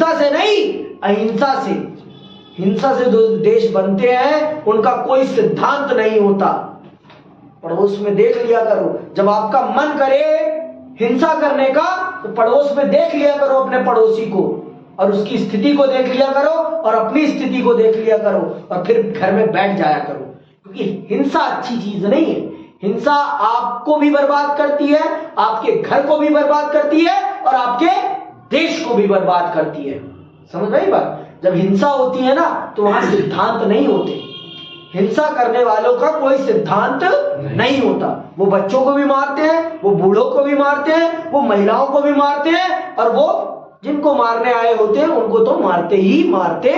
हिंसा से नहीं, अहिंसा से। हिंसा से जो देश बनते हैं उनका कोई सिद्धांत नहीं होता। पड़ोस में देख लिया करो, जब आपका मन करे हिंसा करने का तो पड़ोस में देख लिया करो अपने पड़ोसी को, और उसकी स्थिति को देख लिया करो और अपनी स्थिति को देख लिया करो, और फिर घर में बैठ जाया करो। क्योंकि हिंसा अच्छी चीज नहीं है। हिंसा आपको भी बर्बाद करती है, आपके घर को भी बर्बाद करती है, और आपके देश को भी बर्बाद करती है। समझ में आई बात? जब हिंसा होती है ना तो वहां सिद्धांत नहीं होते। हिंसा करने वालों का कोई सिद्धांत नहीं होता। वो बच्चों को भी मारते हैं, वो बूढ़ों को भी मारते हैं, वो महिलाओं को भी मारते हैं, और वो जिनको मारने आए होते हैं उनको तो मारते ही मारते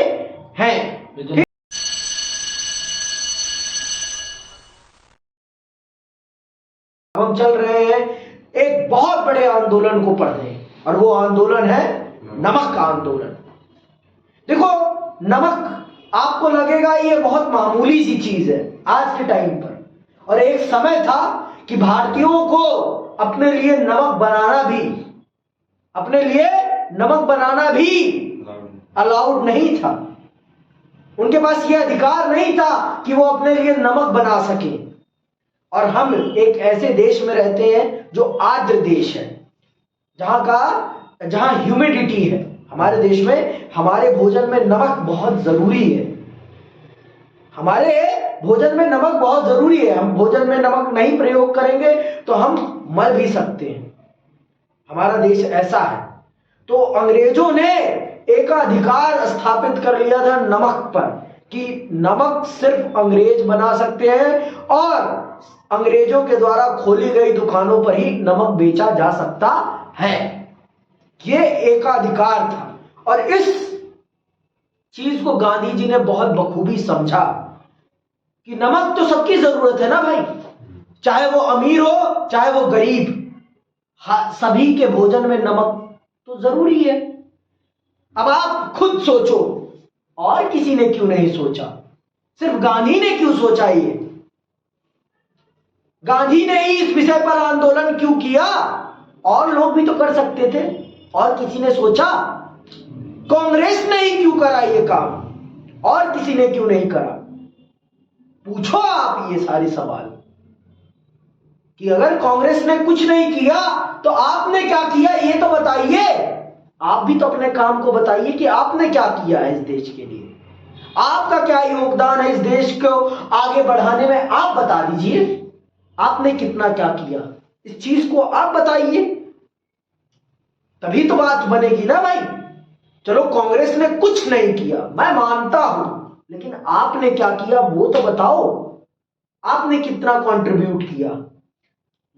हैं। हम चल रहे हैं एक बहुत बड़े आंदोलन को पढ़ने, और वो आंदोलन है नमक का आंदोलन। देखो, नमक आपको लगेगा ये बहुत मामूली सी चीज है आज के टाइम पर, और एक समय था कि भारतीयों को अपने लिए नमक बनाना भी अलाउड नहीं था। उनके पास यह अधिकार नहीं था कि वो अपने लिए नमक बना सके। और हम एक ऐसे देश में रहते हैं जो आर्द्र देश है, जहां ह्यूमिडिटी है। हमारे देश में हमारे भोजन में नमक बहुत जरूरी है। हमारे भोजन में नमक बहुत जरूरी है। हम भोजन में नमक नहीं प्रयोग करेंगे तो हम मर भी सकते हैं। हमारा देश ऐसा है। तो अंग्रेजों ने एक अधिकार स्थापित कर लिया था नमक पर, कि नमक सिर्फ अंग्रेज बना सकते हैं, और अंग्रेजों के द्वारा खोली गई दुकानों पर ही नमक बेचा जा सकता है। ये एकाधिकार था, और इस चीज को गांधी जी ने बहुत बखूबी समझा कि नमक तो सबकी जरूरत है ना भाई, चाहे वो अमीर हो चाहे वो गरीब, सभी के भोजन में नमक तो जरूरी है। अब आप खुद सोचो, और किसी ने क्यों नहीं सोचा? सिर्फ गांधी ने क्यों सोचा? ये गांधी ने ही इस विषय पर आंदोलन क्यों किया? और लोग भी तो कर सकते थे, और किसी ने सोचा? कांग्रेस ने ही क्यों करा ये काम, और किसी ने क्यों नहीं करा? पूछो आप ये सारे सवाल कि अगर कांग्रेस ने कुछ नहीं किया तो आपने क्या किया, ये तो बताइए। आप भी तो अपने काम को बताइए कि आपने क्या किया है इस देश के लिए। आपका क्या योगदान है इस देश को आगे बढ़ाने में, आप बता दीजिए। आपने कितना क्या किया, इस चीज को आप बताइए, तभी तो बात बनेगी ना भाई। चलो, कांग्रेस ने कुछ नहीं किया, मैं मानता हूं, लेकिन आपने क्या किया वो तो बताओ। आपने कितना कंट्रीब्यूट किया?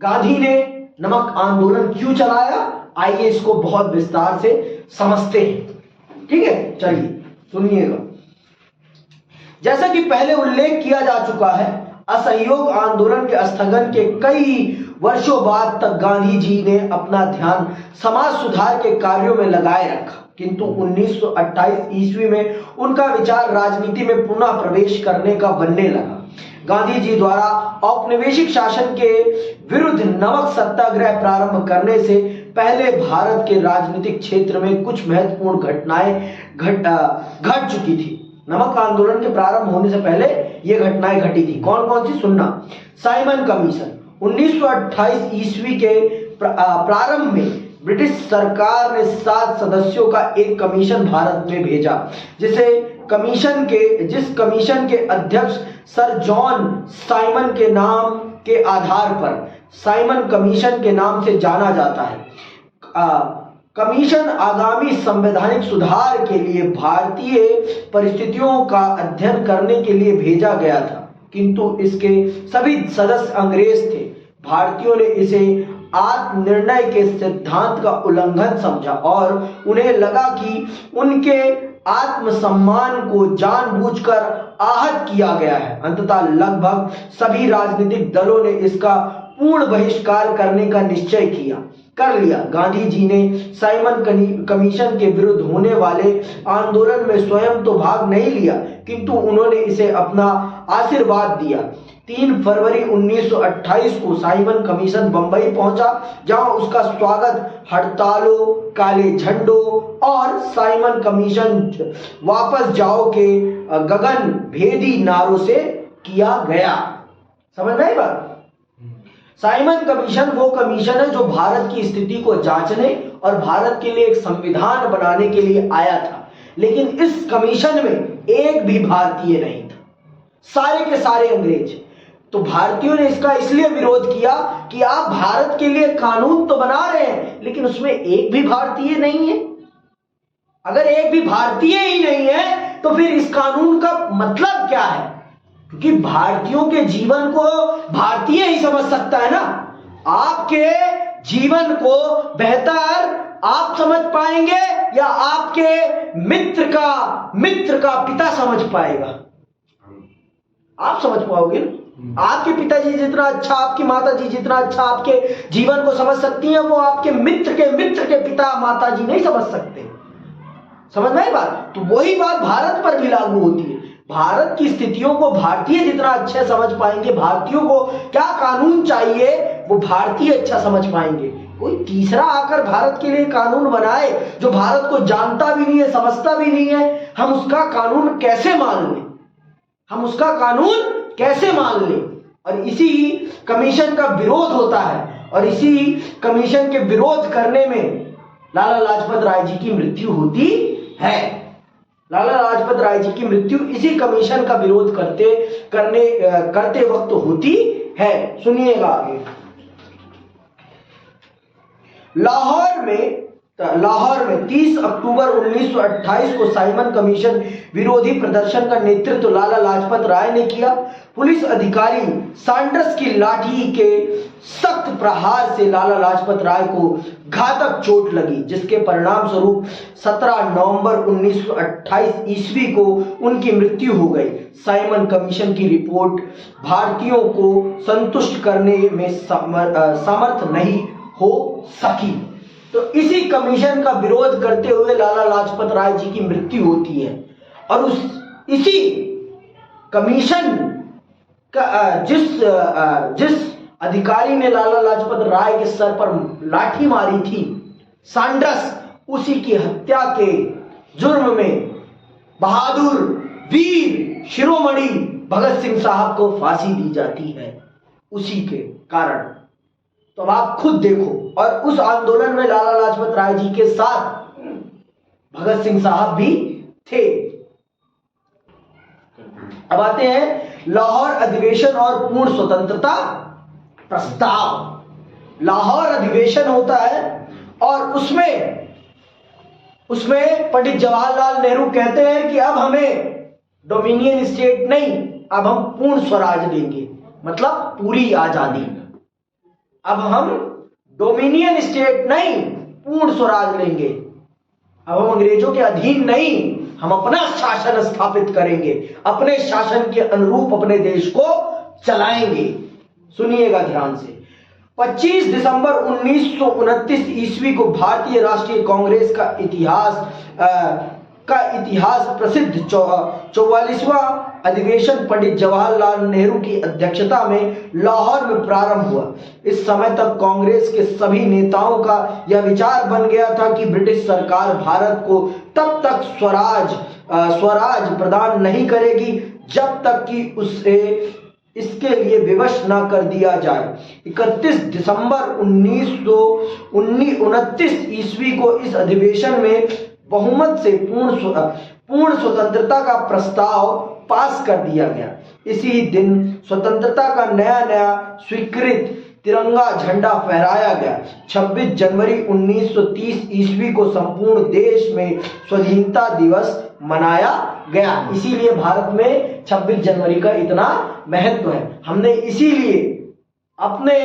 गांधी ने नमक आंदोलन क्यों चलाया, आइए इसको बहुत विस्तार से समझते हैं। ठीक है, चलिए सुनिएगा। जैसा कि पहले उल्लेख किया जा चुका है, असहयोग आंदोलन के स्थगन के कई वर्षों बाद तक गांधी जी ने अपना ध्यान समाज सुधार के कार्यों में लगाए रखा, किंतु 1928 ईस्वी में उनका विचार राजनीति में पुनः प्रवेश करने का बनने लगा। गांधी जी द्वारा औपनिवेशिक शासन के विरुद्ध नमक सत्याग्रह प्रारंभ करने से पहले भारत के राजनीतिक क्षेत्र में कुछ महत्वपूर्ण घटनाएं घट चुकी थी। नमक आंदोलन के प्रारंभ होने से पहले ये घटनाएं घटी थी। कौन कौन सी, सुनना। साइमन कमीशन 1928 ईस्वी के प्रारंभ में ब्रिटिश सरकार ने 7 सदस्यों का एक कमीशन भारत में भेजा, जिस कमीशन के अध्यक्ष सर जॉन साइमन के नाम के आधार पर साइमन कमीशन के नाम से जाना जाता है। कमीशन आगामी संवैधानिक सुधार के लिए भारतीय परिस्थितियों का अध्ययन करने के लिए भेजा गया था, किंतु इसके सभी सदस्य अंग्रेज थे। भारतीयों ने इसे आत्मनिर्णय के सिद्धांत का उल्लंघन समझा और उन्हें लगा कि उनके आत्मसम्मान को जानबूझकर आहत किया गया है। अंततः लगभग सभी राजनीतिक दलों ने इसका पूर्ण बहिष्कार करने का निश्चय कर लिया। गांधी जी ने साइमन कमीशन के विरुद्ध होने वाले आंदोलन में स्वयं तो भाग नहीं लिया, किंतु उन्होंने इसे अपना आशीर्वाद दिया। 3 फरवरी 1928 को साइमन कमीशन बंबई पहुंचा, जहां उसका स्वागत हड़तालों, काले झंडों और साइमन कमीशन वापस जाओ के गगन भेदी नारों से किया गया। समझ में आई बात? साइमन कमीशन वो कमीशन है जो भारत की स्थिति को जांचने और भारत के लिए एक संविधान बनाने के लिए आया था, लेकिन इस कमीशन में एक भी भारतीय नहीं था, सारे के सारे अंग्रेज। तो भारतीयों ने इसका इसलिए विरोध किया कि आप भारत के लिए कानून तो बना रहे हैं, लेकिन उसमें एक भी भारतीय नहीं है। अगर एक भी भारतीय ही नहीं है तो फिर इस कानून का मतलब क्या है? क्योंकि भारतीयों के जीवन को भारतीय ही समझ सकता है ना। आपके जीवन को बेहतर आप समझ पाएंगे या आपके मित्र का पिता समझ पाएगा? आप समझ पाओगे ना। आपके पिताजी जितना अच्छा, आपकी माताजी जितना अच्छा आपके जीवन को समझ सकती हैं, वो आपके मित्र के पिता माताजी नहीं समझ सकते। समझ में आई बात? तो वही बात भारत पर भी लागू होती है। भारत की स्थितियों को भारतीय जितना अच्छे समझ पाएंगे, भारतीयों को क्या कानून चाहिए वो भारतीय अच्छा समझ पाएंगे। कोई तीसरा आकर भारत के लिए कानून बनाए जो भारत को जानता भी नहीं है, समझता भी नहीं है, हम उसका कानून कैसे मान लें? हम उसका कानून कैसे मान लें? और इसी कमीशन का विरोध होता है, और इसी कमीशन के विरोध करने में लाला लाजपत राय जी की मृत्यु होती है। लाला लाजपत राय जी की मृत्यु इसी कमीशन का विरोध करते वक्त होती है। सुनिएगा आगे। लाहौर में 30 अक्टूबर 1928 को साइमन कमीशन विरोधी प्रदर्शन का नेतृत्व लाला लाजपत राय ने किया। पुलिस अधिकारी सैंडर्स की लाठी के सख्त प्रहार से लाला लाजपत राय को घातक चोट लगी, जिसके परिणाम स्वरूप 17 नवंबर 1928 ईस्वी को उनकी मृत्यु हो गई। साइमन कमीशन की रिपोर्ट भारतीयों को संतुष्ट करने में समर्थ नहीं हो सकी। तो इसी कमीशन का विरोध करते हुए लाला लाजपत राय जी की मृत्यु होती है। और इसी कमीशन का जिस अधिकारी ने लाला लाजपत राय के सर पर लाठी मारी थी, सैंडर्स, उसी की हत्या के जुर्म में बहादुर वीर शिरोमणि भगत सिंह साहब को फांसी दी जाती है उसी के कारण। तो अब आप खुद देखो। और उस आंदोलन में लाला लाजपत राय जी के साथ भगत सिंह साहब भी थे। अब आते हैं लाहौर अधिवेशन और पूर्ण स्वतंत्रता प्रस्ताव। लाहौर अधिवेशन होता है और उसमें पंडित जवाहरलाल नेहरू कहते हैं कि अब हमें डोमिनियन स्टेट नहीं, अब हम पूर्ण स्वराज लेंगे, मतलब पूरी आजादी। अब हम डोमिनियन स्टेट नहीं, पूर्ण स्वराज लेंगे। अब हम अंग्रेजों के अधीन नहीं, हम अपना शासन स्थापित करेंगे, अपने शासन के अनुरूप अपने देश को चलाएंगे। सुनिएगा ध्यान से। 25 दिसंबर 1929 ईस्वी को भारतीय राष्ट्रीय कांग्रेस का इतिहास प्रसिद्ध 44वां अधिवेशन पंडित जवाहरलाल नेहरू की अध्यक्षता में लाहौर में प्रारंभ हुआ। इस समय तक कांग्रेस के सभी नेताओं का यह विचार बन गया था कि ब्रिटिश सरकार भारत को तब तक स्वराज प्रदान नहीं करेगी जब तक कि उसे इसके लिए विवश न कर दिया जाए। 31 दिसंबर 1929 ईस्वी को इस अधिवेशन में बहुमत से पूर्ण स्वतंत्रता का प्रस्ताव पास कर दिया गया। इसी दिन स्वतंत्रता का नया स्वीकृत तिरंगा झंडा फहराया गया। 26 जनवरी 1930 ईस्वी को संपूर्ण देश में स्वाधीनता दिवस मनाया गया। इसीलिए भारत में 26 जनवरी का इतना महत्व है। हमने इसीलिए अपने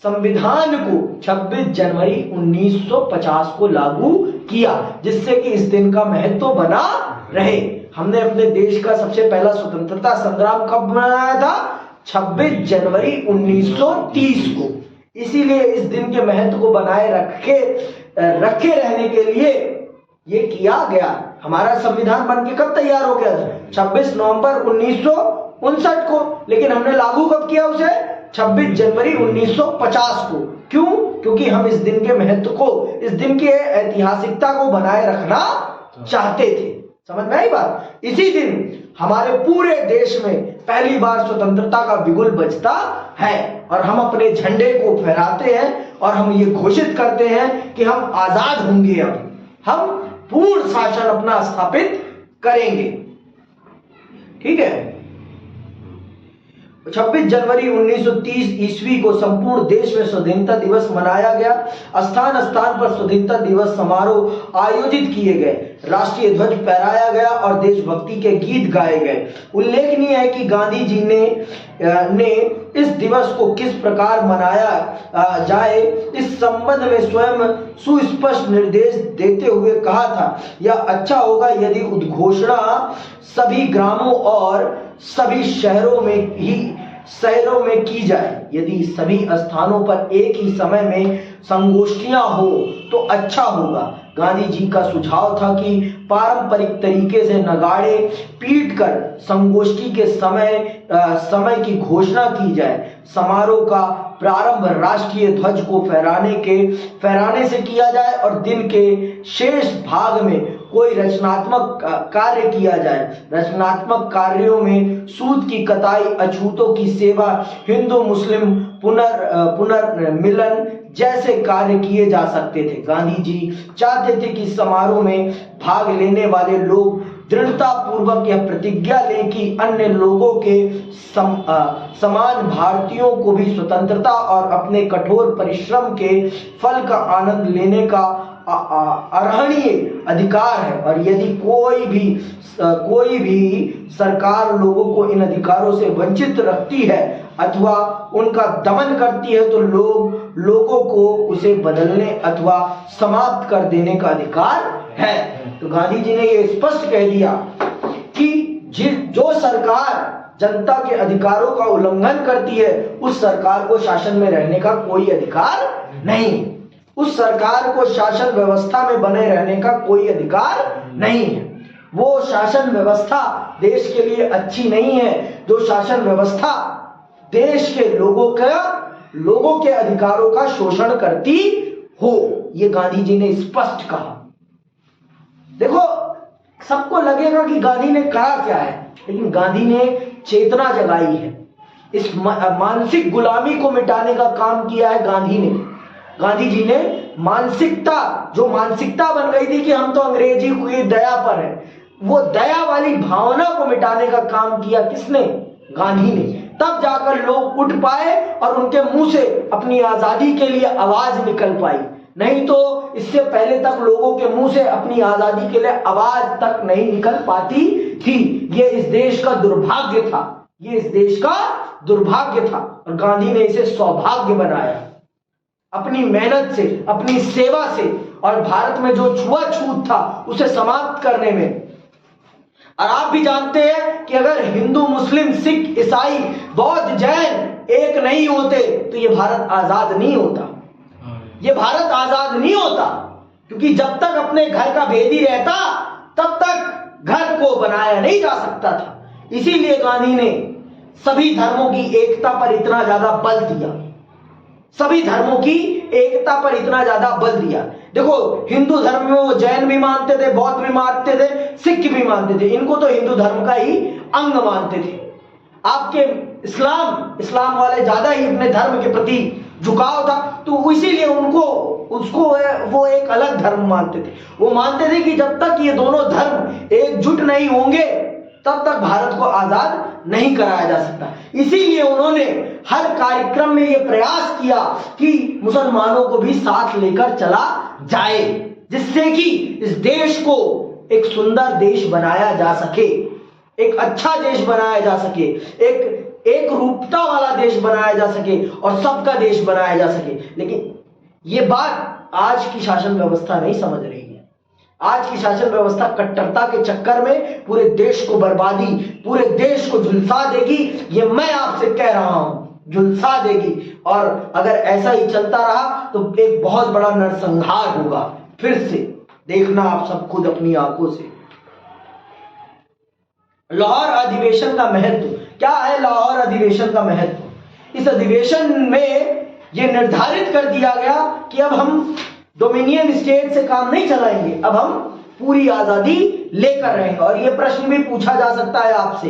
संविधान को 26 जनवरी 1950 को लागू किया, जिससे कि इस दिन का महत्व बना रहे। हमने अपने देश का सबसे पहला स्वतंत्रता संग्राम कब मनाया था? 26 जनवरी 1930 को। इसीलिए इस दिन के महत्व को बनाए रखे रहने के लिए ये किया गया। हमारा संविधान बनके कब तैयार हो गया था? 26 नवंबर 1959 को, लेकिन हमने लागू कब किया उसे? 26 जनवरी 1950 को। क्यों? क्योंकि हम इस दिन के महत्व को, इस दिन की ऐतिहासिकता को बनाए रखना चाहते थे। समझ में आई बात? इसी दिन हमारे पूरे देश में पहली बार स्वतंत्रता का बिगुल बजता है और हम अपने झंडे को फहराते हैं और हम ये घोषित करते हैं कि हम आजाद होंगे, अब हम पूर्ण शासन अपना स्थापित करेंगे। ठीक है। 26 जनवरी 1930 ईस्वी को संपूर्ण देश में स्वाधीनता दिवस मनाया गया। स्थान स्थान पर स्वाधीनता दिवस समारोह आयोजित किए गए, राष्ट्रीय ध्वज फहराया गया और देशभक्ति के गीत गाए गए। उल्लेखनीय है कि गांधी जी ने इस दिवस को किस प्रकार मनाया जाए इस संबंध में स्वयं सुस्पष्ट निर्देश देते हुए कहा था, यह अच्छा होगा यदि उद्घोषणा सभी ग्रामों और सभी शहरों में की जाए। यदि सभी स्थानों पर एक ही समय में संगोष्ठियां हो तो अच्छा होगा। गांधी जी का सुझाव था कि पारंपरिक तरीके से नगाड़े पीटकर संगोष्ठी के समय की घोषणा की जाए। समारोह का प्रारंभ राष्ट्रीय ध्वज को फहराने से किया जाए और दिन के शेष भाग में कोई रचनात्मक कार्य किया जाए। रचनात्मक कार्यों में सूत की कताई, अछूतों की सेवा, हिंदू मुस्लिम पुनर्मिलन जैसे कार्य किए जा सकते थे। गांधी जी चाहते थे कि समारोह में भाग लेने वाले लोग दृढ़ता पूर्वक यह प्रतिज्ञा लें कि अन्य लोगों के समान भारतीयों को भी स्वतंत्रता और अपने कठोर परिश्रम के फल का आनंद लेने का अर्हणीय अधिकार है, और यदि कोई भी सरकार लोगों को इन अधिकारों से वंचित रखती है अथवा उनका दमन करती है तो लोगों को उसे बदलने अथवा समाप्त कर देने का अधिकार है। तो गांधी जी ने ये स्पष्ट कह दिया कि जो सरकार जनता के अधिकारों का उल्लंघन करती है उस सरकार को शासन में रहने का कोई अधिकार नहीं, उस सरकार को शासन व्यवस्था में बने रहने का कोई अधिकार नहीं है। वो शासन व्यवस्था देश के लिए अच्छी नहीं है जो शासन व्यवस्था देश के लोगों के अधिकारों का शोषण करती हो। ये गांधी जी ने स्पष्ट कहा। देखो, सबको लगेगा कि गांधी ने कहा क्या है, लेकिन गांधी ने चेतना जगाई है। इस मानसिक गुलामी को मिटाने का काम किया है गांधी जी ने जो मानसिकता बन गई थी कि हम तो अंग्रेजी की दया पर है, वो दया वाली भावना को मिटाने का काम किया। किसने? गांधी ने। तब जाकर लोग उठ पाए और उनके मुंह से अपनी आजादी के लिए आवाज निकल पाई, नहीं तो इससे पहले तक लोगों के मुंह से अपनी आजादी के लिए आवाज तक नहीं निकल पाती थी। ये इस देश का दुर्भाग्य था, और गांधी ने इसे सौभाग्य बनाया अपनी मेहनत से, अपनी सेवा से, और भारत में जो छुआछूत था उसे समाप्त करने में। और आप भी जानते हैं कि अगर हिंदू, मुस्लिम, सिख, ईसाई, बौद्ध, जैन एक नहीं होते तो ये भारत आजाद नहीं होता। क्योंकि जब तक अपने घर का भेदी रहता तब तक घर को बनाया नहीं जा सकता था। इसीलिए गांधी ने सभी धर्मों की एकता पर इतना ज्यादा बल दिया। देखो, हिंदू धर्म में वो जैन भी मानते थे, बौद्ध भी मानते थे, सिख भी मानते थे। इनको तो हिंदू धर्म का ही अंग मानते थे। आपके इस्लाम वाले ज्यादा ही अपने धर्म के प्रति झुकाव था, तो इसीलिए उसको वो एक अलग धर्म मानते थे। वो मानते थे कि जब तक ये दोनों धर्म एकजुट नहीं होंगे तब तक भारत को आजाद नहीं कराया जा सकता। इसीलिए उन्होंने हर कार्यक्रम में यह प्रयास किया कि मुसलमानों को भी साथ लेकर चला जाए, जिससे कि इस देश को एक सुंदर देश बनाया जा सके, एक अच्छा देश बनाया जा सके, एक रूपता वाला देश बनाया जा सके और सबका देश बनाया जा सके। लेकिन ये बात आज की शासन व्यवस्था नहीं समझ रही है। आज की शासन व्यवस्था कट्टरता के चक्कर में पूरे देश को बर्बादी, पूरे देश को झुलसा देगी। ये मैं आपसे कह रहा हूं, झुलसा देगी। और अगर ऐसा ही चलता रहा तो एक बहुत बड़ा नरसंहार होगा। फिर से देखना आप सब खुद अपनी आंखों से। लाहौर अधिवेशन का महत्व क्या है लाहौर अधिवेशन का महत्व? इस अधिवेशन में यह निर्धारित कर दिया गया कि अब हम डोमिनियन स्टेट से काम नहीं चलाएंगे, अब हम पूरी आजादी लेकर रहेंगे। और यह प्रश्न भी पूछा जा सकता है आपसे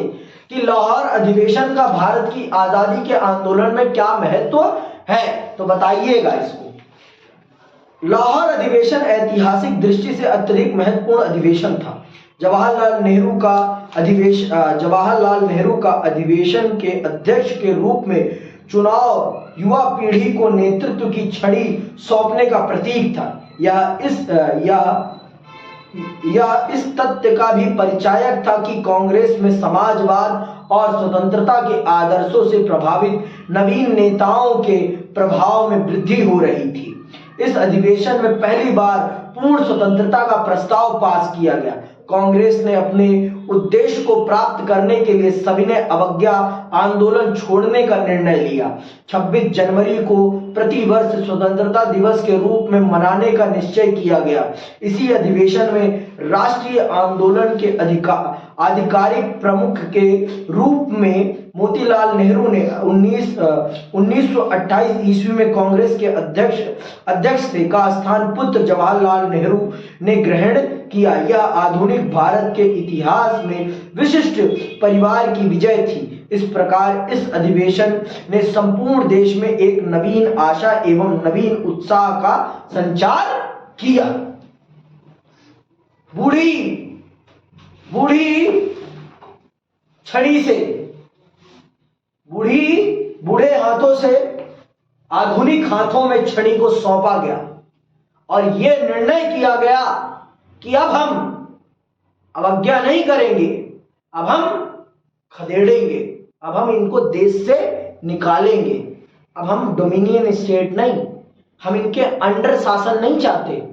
कि लाहौर अधिवेशन का भारत की आजादी के आंदोलन में क्या महत्व है, तो बताइएगा इसको। लाहौर अधिवेशन ऐतिहासिक दृष्टि से अत्यधिक महत्वपूर्ण अधिवेशन था। जवाहरलाल नेहरू का अधिवेशन के अध्यक्ष के रूप में चुनाव युवा पीढ़ी को नेतृत्व की छड़ी सौंपने का प्रतीक था। यह इस तथ्य का भी परिचायक था कि कांग्रेस में समाजवाद और स्वतंत्रता के आदर्शों से प्रभावित नवीन नेताओं के प्रभाव में वृद्धि हो रही थी। इस अधिवेशन में पहली बार पूर्ण स्वतंत्रता का प्रस्ताव पास किया गया। कांग्रेस ने अपने उद्देश्य को प्राप्त करने के लिए सविनय अवज्ञा आंदोलन छोड़ने का निर्णय लिया। 26 जनवरी को प्रतिवर्ष स्वतंत्रता दिवस के रूप में मनाने का निश्चय किया गया। इसी अधिवेशन में राष्ट्रीय आंदोलन के आधिकारिक प्रमुख के रूप में मोतीलाल नेहरू ने 1928 ईस्वी में कांग्रेस के अध्यक्ष का स्थान पुत्र जवाहरलाल नेहरू ने ग्रहण किया। यह आधुनिक भारत के इतिहास में विशिष्ट परिवार की विजय थी। इस प्रकार इस अधिवेशन ने संपूर्ण देश में एक नवीन आशा एवं नवीन उत्साह का संचार किया। बूढ़े हाथों से आधुनिक हाथों में छड़ी को सौंपा गया और यह निर्णय किया गया कि अब हम अवज्ञा नहीं करेंगे, अब हम खदेड़ेंगे, अब हम इनको देश से निकालेंगे। अब हम डोमिनियन स्टेट नहीं, हम इनके अंडर शासन नहीं चाहते,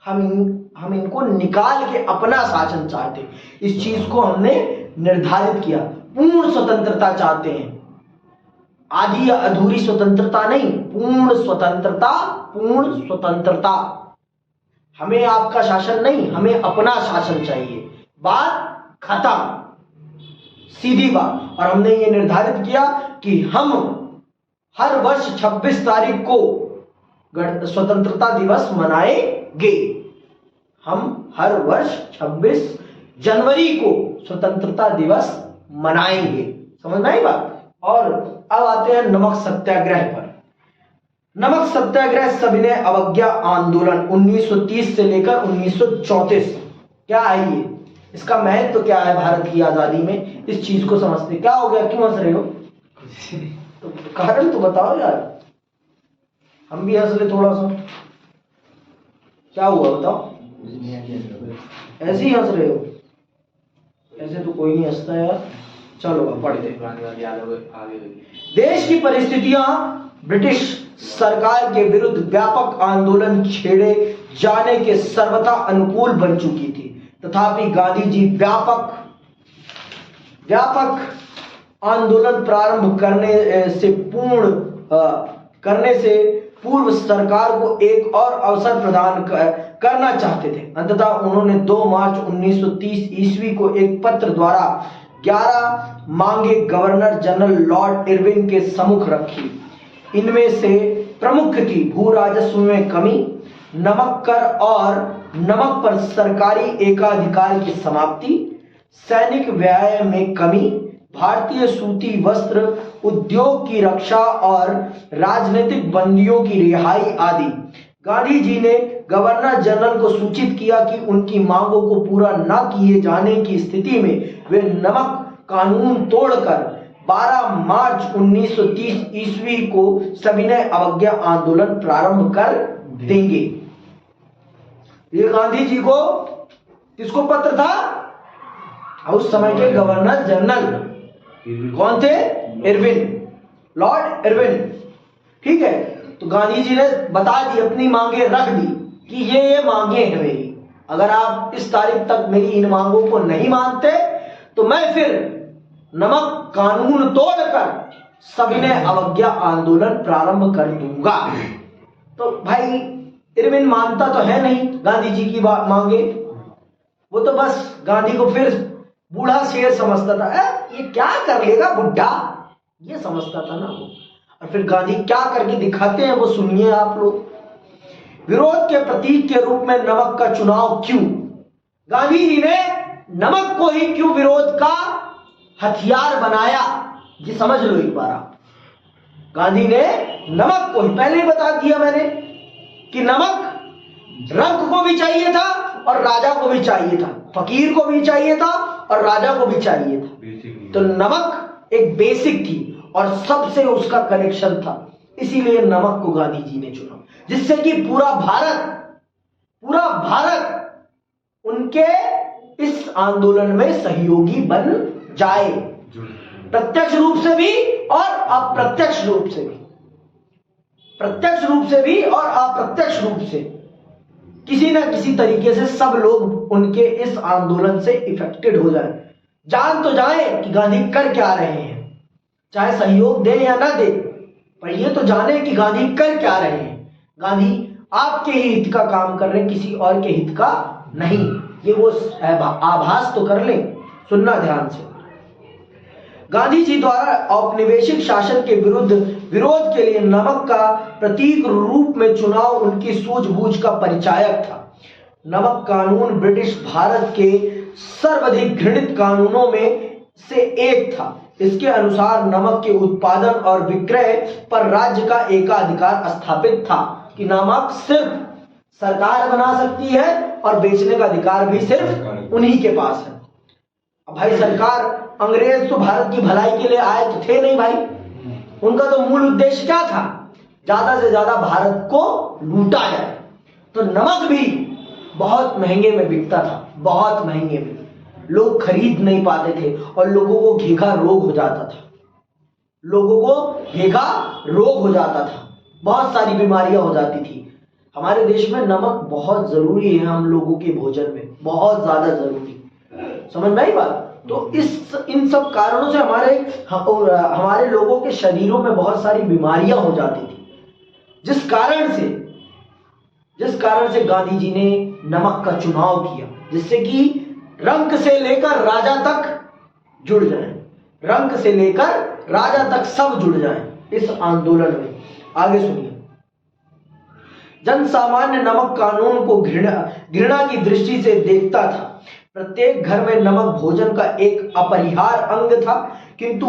हम इनको निकाल के अपना शासन चाहते। इस चीज को हमने निर्धारित किया। पूर्ण स्वतंत्रता चाहते हैं, आधी या अधूरी स्वतंत्रता नहीं, पूर्ण स्वतंत्रता। हमें आपका शासन नहीं, हमें अपना शासन चाहिए। बात खत्म, सीधी बात। और हमने ये निर्धारित किया कि हम हर वर्ष 26 तारीख को स्वतंत्रता दिवस मनाएंगे। हम हर वर्ष 26 जनवरी को स्वतंत्रता दिवस मनाएंगे। समझ में आई बात? और अब आते हैं नमक सत्याग्रह पर। नमक सत्याग्रह सविनय अवज्ञा आंदोलन 1930 से लेकर 1934। क्या है ये? इसका महत्व क्या है भारत की आजादी में? इस चीज को समझते। क्या हो गया, क्यों हंस रहे हो? तो कारण तो बताओ यार, हम भी हंस ले थोड़ा सा। क्या हुआ बताओ? ऐसे ही हंस रहे हो? ऐसे तो कोई नहीं हंसता यार। चलो पढ़ते। देश की परिस्थितियां ब्रिटिश सरकार के विरुद्ध व्यापक आंदोलन छेड़े जाने के सर्वथा अनुकूल बन चुकी थी। तथापि गांधी जी व्यापक आंदोलन प्रारंभ करने से पूर्व सरकार को एक और अवसर प्रदान करना चाहते थे। अंततः उन्होंने 2 मार्च 1930 ईस्वी को एक पत्र द्वारा 11 मांगे गवर्नर जनरल लॉर्ड इरविन के सम्मुख रखी। इनमें से प्रमुख थी भू राजस्व में कमी, नमक कर और नमक पर सरकारी एकाधिकार की समाप्ति, सैनिक व्यय में कमी, भारतीय सूती वस्त्र उद्योग की रक्षा और राजनीतिक बंदियों की रिहाई आदि। गांधी जी ने गवर्नर जनरल को सूचित किया कि उनकी मांगों को पूरा न किए जाने की स्थिति में वे नमक कानून तोड़कर 12 मार्च 1930 ईस्वी को सविनय अवज्ञा आंदोलन प्रारंभ कर देंगे। ये गांधी जी को किसको पत्र था? उस समय के गवर्नर जनरल कौन थे? Irwin, Lord Irwin. ठीक है, तो गांधी जी ने बता दी, अपनी मांगे रख दी कि ये मांगे हैं मेरी, अगर आप इस तारीख तक मेरी इन मांगों को नहीं मानते तो मैं फिर नमक कानून तोड़कर सविनय अवज्ञा आंदोलन प्रारंभ कर दूंगा। तो भाई इरविन मानता तो है नहीं गांधी जी की मांगे, वो तो बस गांधी को फिर बूढ़ा शेर समझता था, ये क्या कर लेगा बुढ़ा, ये समझता था ना वो। और फिर गांधी क्या करके दिखाते हैं वो सुनिए आप लोग। विरोध के प्रतीक के रूप में नमक का चुनाव क्यों? गांधी जी ने नमक को ही क्यों विरोध का हथियार बनाया, ये समझ लो एक बार आप। गांधी ने नमक को ही, पहले ही बता दिया मैंने कि नमक रंक को भी चाहिए था और राजा को भी चाहिए था, फकीर को भी चाहिए था और राजा को भी चाहिए था। तो नमक एक बेसिक थी और सबसे उसका कनेक्शन था, इसीलिए नमक को गांधी जी ने चुना, जिससे कि पूरा भारत उनके इस आंदोलन में सहयोगी बन जाए, प्रत्यक्ष रूप से भी और अप्रत्यक्ष रूप से भी, प्रत्यक्ष रूप से भी और अप्रत्यक्ष रूप से, किसी ना किसी तरीके से सब लोग उनके इस आंदोलन से इफेक्टेड हो जाए, जान तो जाए कि गांधी कर क्या रहे हैं, चाहे सहयोग दे या ना दे, पर ये तो जाने कि गांधी कर क्या रहे हैं। गांधी आपके ही हित का काम कर रहे हैं, किसी और के हित का नहीं। ये वो आभास तो कर ले, सुनना ध्यान से। गांधी जी द्वारा औपनिवेशिक शासन के विरोध के लिए नमक का प्रतीक रूप में चुनाव उनकी सूझबूझ का परिचायक था। नमक कानून ब्रिटिश भारत के सर्वाधिक घृणित कानूनों में से एक था। इसके अनुसार नमक के उत्पादन और विक्रय पर राज्य का एकाधिकार स्थापित था कि नमक सिर्फ सरकार बना सकती है और बेचने का अधिकार भी सिर्फ उन्हीं के पास है। अब भाई सरकार, अंग्रेज तो भारत की भलाई के लिए आए तो थे नहीं भाई, उनका तो मूल उद्देश्य क्या था, ज्यादा से ज्यादा भारत को लूटा जाए। तो नमक भी बहुत महंगे में बिकता था, बहुत महंगे में, लोग खरीद नहीं पाते थे और लोगों को घेघा रोग हो जाता था, लोगों को घेघा रोग हो जाता था, बहुत सारी बीमारियां हो जाती थी। हमारे देश में नमक बहुत जरूरी है, हम लोगों के भोजन में बहुत ज्यादा जरूरी, समझ में आई बात। तो इन सब कारणों से हमारे लोगों के शरीरों में बहुत सारी बीमारियां हो जाती थी, जिस कारण से गांधी जी ने नमक का चुनाव किया, जिससे कि रंक से लेकर राजा तक जुड़ जाए, रंक से लेकर राजा तक सब जुड़ जाए इस आंदोलन में। आगे सुनिए। जन सामान्य नमक कानून को घृणा की दृष्टि से देखता था। प्रत्येक घर में नमक भोजन का एक अपरिहार्य अंग था, किंतु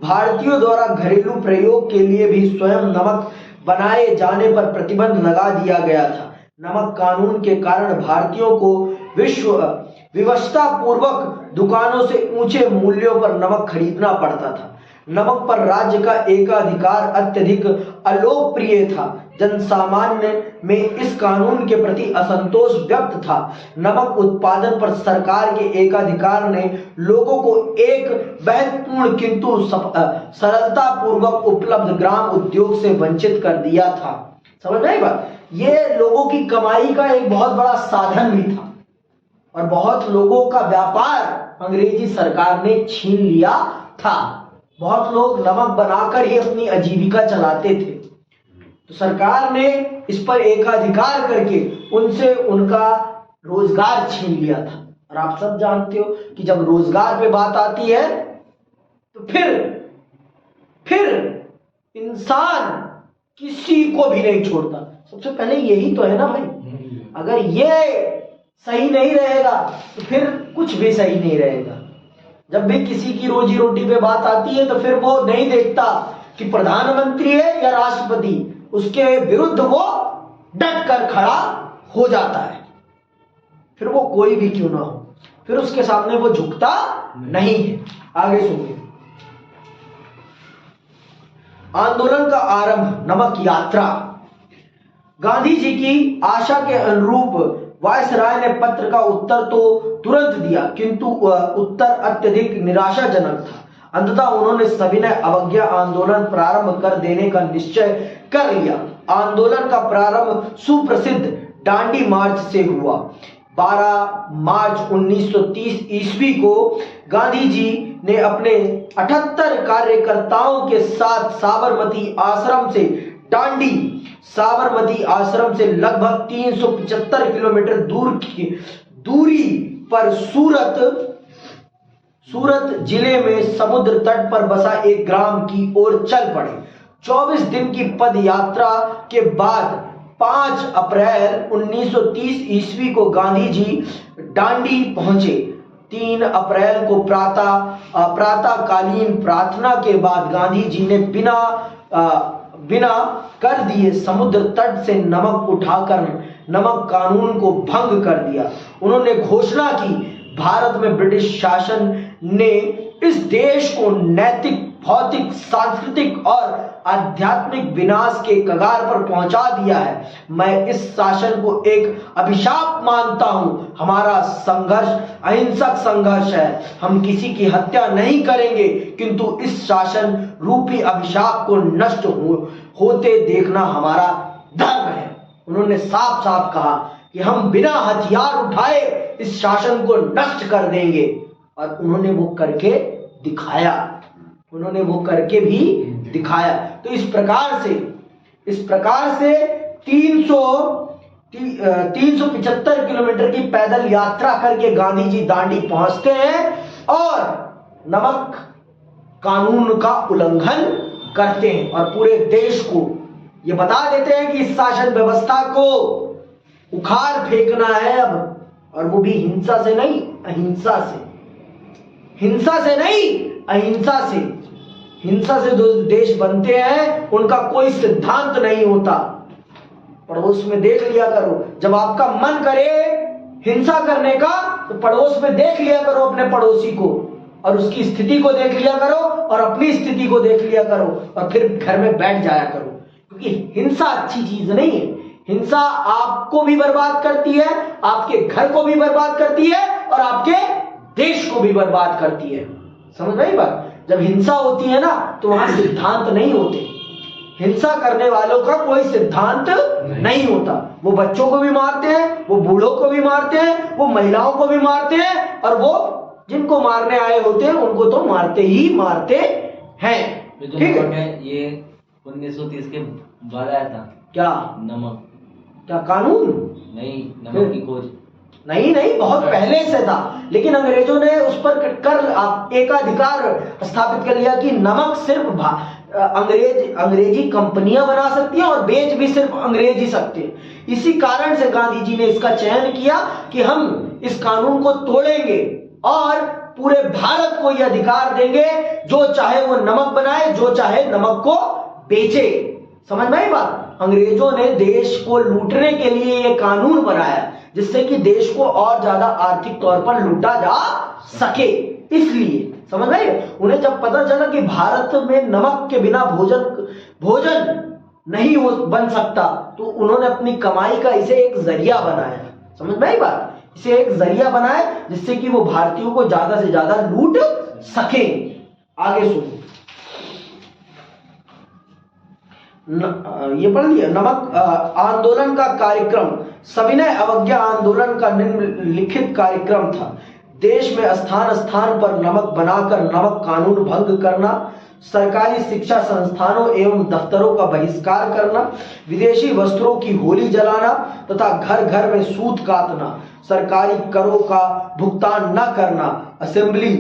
भारतीयों द्वारा घरेलू प्रयोग के लिए भी स्वयं नमक बनाए जाने पर प्रतिबंध लगा दिया गया था। नमक कानून के कारण भारतीयों को विवशता पूर्वक दुकानों से ऊंचे मूल्यों पर नमक खरीदना पड़ता था। नमक पर राज्य का एकाधिकार अत्यधिक अलोकप्रिय था। जनसामान्य में इस कानून के प्रति असंतोष व्यक्त था। नमक उत्पादन पर सरकार के एकाधिकार ने लोगों को एक महत्वपूर्ण किंतु सरलता पूर्वक उपलब्ध ग्राम उद्योग से वंचित कर दिया था। समझ में आई बात? ये लोगों की कमाई का एक बहुत बड़ा साधन भी था और बहुत लोगों का व्यापार अंग्रेजी सरकार ने छीन लिया था। बहुत लोग नमक बनाकर ही अपनी आजीविका चलाते थे, तो सरकार ने इस पर एकाधिकार करके उनसे उनका रोजगार छीन लिया था। और आप सब जानते हो कि जब रोजगार पे बात आती है तो फिर इंसान किसी को भी नहीं छोड़ता। सबसे पहले यही तो है ना भाई, अगर ये सही नहीं रहेगा तो फिर कुछ भी सही नहीं रहेगा। जब भी किसी की रोजी रोटी पे बात आती है तो फिर वो नहीं देखता कि प्रधानमंत्री है या राष्ट्रपति, उसके विरुद्ध वो डट कर खड़ा हो जाता है, फिर वो कोई भी क्यों ना हो, फिर उसके सामने वो झुकता नहीं है। आगे सुनिए। आंदोलन का आरंभ, नमक यात्रा। गांधी जी की आशा के अनुरूप वायसराय ने पत्र का उत्तर तो तुरंत दिया, किंतु उत्तर अत्यधिक निराशाजनक था। अंततः उन्होंने सविनय अवज्ञा आंदोलन प्रारंभ कर देने का निश्चय कर लिया। आंदोलन का प्रारंभ सुप्रसिद्ध डांडी मार्च से हुआ। 12 मार्च 1930 ईस्वी को गांधी जी ने अपने 78 कार्यकर्ताओं के साथ साबरमती आश्रम से लगभग 375 किलोमीटर दूरी पर सूरत सूरत जिले में समुद्र तट पर बसा एक ग्राम की ओर चल पड़े। 24 दिन की पद यात्रा के बाद 5 अप्रैल 1930 ईस्वी को गांधी जी डांडी पहुंचे। 3 अप्रैल को प्रातःकालीन प्रार्थना के बाद गांधी जी ने बिना कर दिए समुद्र तट से नमक उठाकर नमक कानून को भंग कर दिया। उन्होंने घोषणा की, भारत में ब्रिटिश शासन ने इस देश को नैतिक, भौतिक, सांस्कृतिक और आध्यात्मिक विनाश के कगार पर पहुंचा दिया है। मैं इस शासन को एक अभिशाप मानता हूं। हमारा संघर्ष अहिंसक संघर्ष है। हम किसी की हत्या नहीं करेंगे, किंतु इस शासन रूपी अभिशाप को नष्ट होते देखना हमारा धर्म है। उन्होंने साफ साफ कहा कि हम बिना हथियार उठाए इस शासन को नष्ट कर देंगे, और उन्होंने वो करके दिखाया। उन्होंने वो करके भी दिखाया। तो इस प्रकार से 375 किलोमीटर की पैदल यात्रा करके गांधी जी दांडी पहुंचते हैं और नमक कानून का उल्लंघन करते हैं और पूरे देश को ये बता देते हैं कि इस शासन व्यवस्था को उखाड़ फेंकना है अब, और वो भी हिंसा से नहीं, अहिंसा से। हिंसा से नहीं, अहिंसा से। हिंसा से जो देश बनते हैं उनका कोई सिद्धांत नहीं होता। पड़ोस में देख लिया करो, जब आपका मन करे हिंसा करने का तो पड़ोस में देख लिया करो अपने पड़ोसी को, और उसकी स्थिति को देख लिया करो और अपनी स्थिति को देख लिया करो, और फिर घर में बैठ जाया करो। क्योंकि हिंसा अच्छी चीज नहीं है। हिंसा आपको भी बर्बाद करती है, आपके घर को भी बर्बाद करती है और आपके देश को भी बर्बाद करती है। समझ में आई बात? जब हिंसा होती है ना तो वहां सिद्धांत नहीं होते। हिंसा करने वालों का कोई सिद्धांत नहीं होता। वो बच्चों को भी मारते हैं, वो बूढ़ों को भी मारते हैं, वो महिलाओं को भी मारते हैं, और वो जिनको मारने आए होते हैं उनको तो मारते ही मारते हैं। ठीक है, ये 1930 के बाद आया था क्या नमक? क्या कानून? नहीं, नमक की खोज नहीं, बहुत पहले से था, लेकिन अंग्रेजों ने उस पर एकाधिकार स्थापित कर लिया कि नमक सिर्फ अंग्रेजी कंपनियां बना सकती हैं और बेच भी सिर्फ अंग्रेज ही सकते हैं। इसी कारण से गांधी जी ने इसका चयन किया कि हम इस कानून को तोड़ेंगे और पूरे भारत को यह अधिकार देंगे, जो चाहे वो नमक बनाए, जो चाहे नमक को बेचे। समझ में आई बात? अंग्रेजों ने देश को लूटने के लिए यह कानून बनाया, जिससे कि देश को और ज्यादा आर्थिक तौर पर लूटा जा सके। इसलिए समझ में आई? उन्हें जब पता चला कि भारत में नमक के बिना भोजन नहीं बन सकता, तो उन्होंने अपनी कमाई का इसे एक जरिया बनाया। समझ में आई बात? इसे एक जरिया बनाया जिससे कि वो भारतीयों को ज्यादा से ज्यादा लूट सके। आगे सुनिए, ये पढ़ लिया। नमक आंदोलन का कार्यक्रम सविनय अवज्ञा आंदोलन का निम्नलिखित कार्यक्रम था। देश में स्थान स्थान पर नमक बनाकर नमक कानून भंग करना, सरकारी शिक्षा संस्थानों एवं दफ्तरों का बहिष्कार करना, विदेशी वस्त्रों की होली जलाना तथा घर घर में सूत काटना, सरकारी करों का भुगतान न करना, असेंबली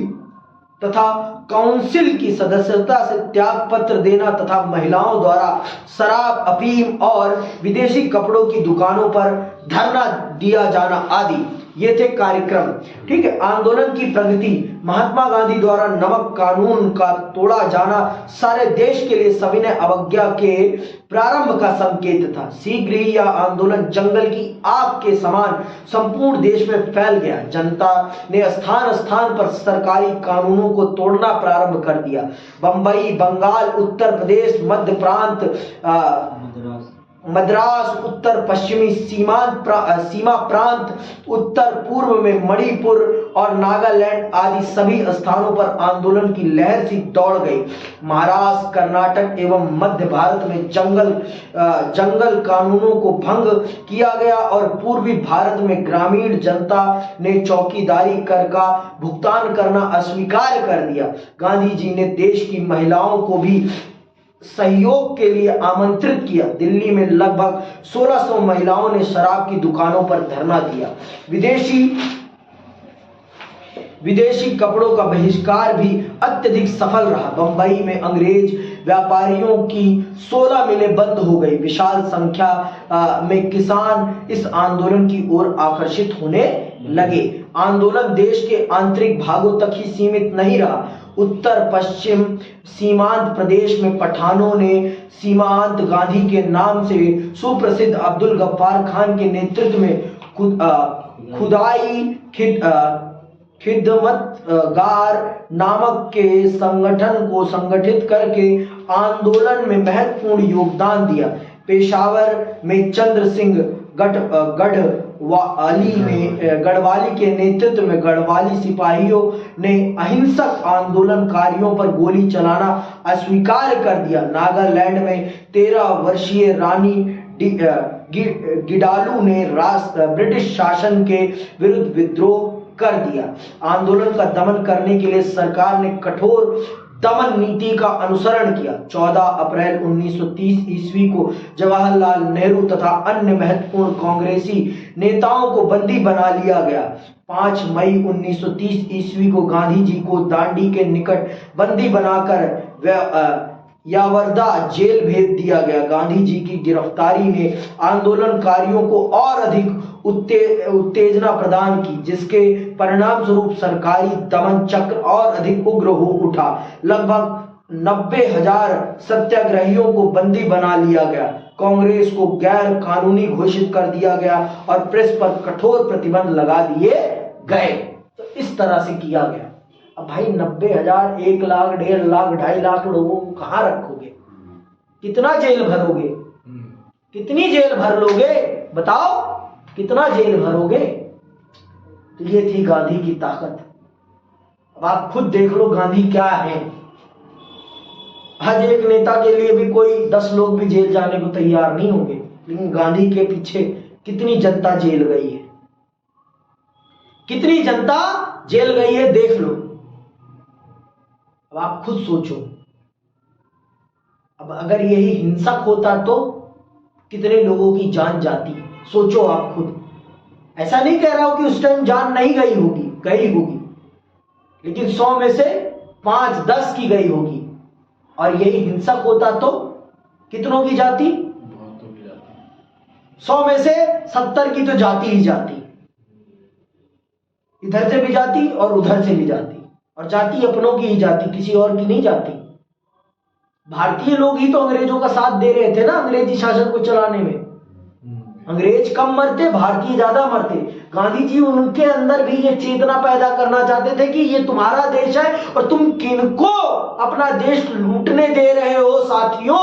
तथा काउंसिल की सदस्यता से त्याग पत्र देना तथा महिलाओं द्वारा शराब, अफीम और विदेशी कपड़ों की दुकानों पर धरना दिया जाना आदि ये थे कार्यक्रम। ठीक है, आंदोलन की प्रगति। महात्मा गांधी द्वारा नमक कानून का तोड़ा जाना सारे देश के लिए सविनय अवज्ञा के प्रारंभ का संकेत था। शीघ्र ही यह आंदोलन जंगल की आग के समान संपूर्ण देश में फैल गया। जनता ने स्थान स्थान पर सरकारी कानूनों को तोड़ना प्रारंभ कर दिया। बंबई, बंगाल, उत्तर प्रदेश, मध्य प्रांत, मद्रास, उत्तर पश्चिमी सीमा प्रांत, उत्तर पूर्व में मणिपुर और नागालैंड आदि सभी स्थानों पर आंदोलन की लहर सी दौड़ गई। महाराष्ट्र, कर्नाटक एवं मध्य भारत में जंगल कानूनों को भंग किया गया और पूर्वी भारत में ग्रामीण जनता ने चौकीदारी कर का भुगतान करना अस्वीकार कर दिया। गांधी जी ने देश की महिलाओं को भी सहयोग के लिए आमंत्रित किया। दिल्ली में लगभग 1600 महिलाओं ने शराब की दुकानों पर धरना दिया। विदेशी कपड़ों का बहिष्कार भी अत्यधिक सफल रहा। बंबई में अंग्रेज व्यापारियों की 16 मिलें बंद हो गई। विशाल संख्या में किसान इस आंदोलन की ओर आकर्षित होने लगे। आंदोलन देश के आंतरिक भागों तक ही सीमित नहीं रहा। उत्तर पश्चिम सीमांत प्रदेश में पठानों ने सीमांत गांधी के नाम से सुप्रसिद्ध अब्दुल गफ्फार खान के नेतृत्व में खुदाई खिदमतगार नामक के संगठन को संगठित करके आंदोलन में महत्वपूर्ण योगदान दिया। पेशावर में चंद्र सिंह गढ़वाली के नेतृत्व में गढ़वाली सिपाहियों ने अहिंसक आंदोलनकारियों पर गोली चलाना अस्वीकार कर दिया। नागालैंड में 13 वर्षीय रानी गिडालू ने ब्रिटिश शासन के विरुद्ध विद्रोह कर दिया। आंदोलन का दमन करने के लिए सरकार ने कठोर दमन नीति का अनुसरण किया। 14 अप्रैल 1930 ईस्वी को जवाहरलाल नेहरू तथा अन्य महत्वपूर्ण कांग्रेसी नेताओं को बंदी बना लिया गया। 5 मई 1930 ईस्वी को गांधी जी को दांडी के निकट बंदी बनाकर यावरदा जेल भेज दिया गया। गांधी जी की गिरफ्तारी ने आंदोलनकारियों को और अधिक उत्तेजना प्रदान की, जिसके परिणाम स्वरूप सरकारी दमन चक्र और अधिक उग्र हो उठा। लगभग 90,000 सत्याग्रहियों को बंदी बना लिया गया। कांग्रेस को गैर कानूनी घोषित कर दिया गया और प्रेस पर कठोर प्रतिबंध लगा दिए गए। तो इस तरह से किया गया। अब भाई 90,000, 1 लाख, 1.5 लाख, 2.5 लाख लोगों को कहां रखोगे? कितना जेल भरोगे? कितनी जेल भर लोगे? बताओ, कितना जेल भरोगे? तो ये थी गांधी की ताकत। अब आप खुद देख लो गांधी क्या है। आज एक नेता के लिए भी कोई 10 लोग भी जेल जाने को तैयार नहीं होंगे, लेकिन गांधी के पीछे कितनी जनता जेल गई है, कितनी जनता जेल गई है, देख लो। अब आप खुद सोचो, अब अगर यही हिंसक होता तो कितने लोगों की जान जाती? सोचो आप खुद। ऐसा नहीं कह रहा हूं कि उस टाइम जान नहीं गई होगी, गई होगी, लेकिन 100 में से 5-10 की गई होगी। और यही हिंसक होता तो कितनों की जाती? 100 में से 70 की तो जाती ही जाती। इधर से भी जाती और उधर से भी जाती, और जाती अपनों की ही जाती, किसी और की नहीं जाती। भारतीय लोग ही तो अंग्रेजों का साथ दे रहे थे ना अंग्रेजी शासन को चलाने में। अंग्रेज कम मरते, भारतीय ज्यादा मरते। गांधी जी उनके अंदर भी ये चेतना पैदा करना चाहते थे कि ये तुम्हारा देश है और तुम किनको अपना देश लूटने दे रहे हो साथियों,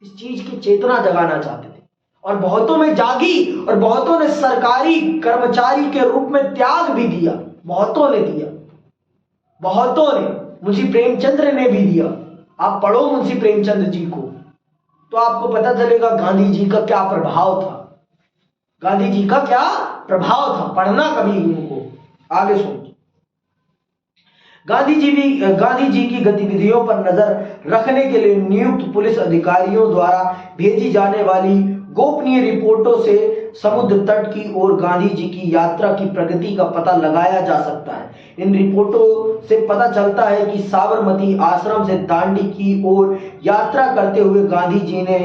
इस चीज की चेतना जगाना चाहते थे। और बहुतों में जागी, और बहुतों ने सरकारी कर्मचारी के रूप में त्याग भी दिया। बहुतों ने दिया, बहुतों ने। मुंशी प्रेमचंद्र ने भी दिया। आप पढ़ो मुंशी प्रेमचंद्र जी को तो आपको पता चलेगा गांधी जी का क्या प्रभाव था, गांधी जी का क्या प्रभाव था। पढ़ना कभी उनको, आगे सुन। गांधी जी की गतिविधियों पर नजर रखने के लिए नियुक्त पुलिस अधिकारियों द्वारा भेजी जाने वाली गोपनीय रिपोर्टों से समुद्र तट की ओर गांधी जी की यात्रा की प्रगति का पता लगाया जा सकता है। इन रिपोर्टों से पता चलता है कि साबरमती आश्रम से दांडी की ओर यात्रा करते हुए गांधी जी ने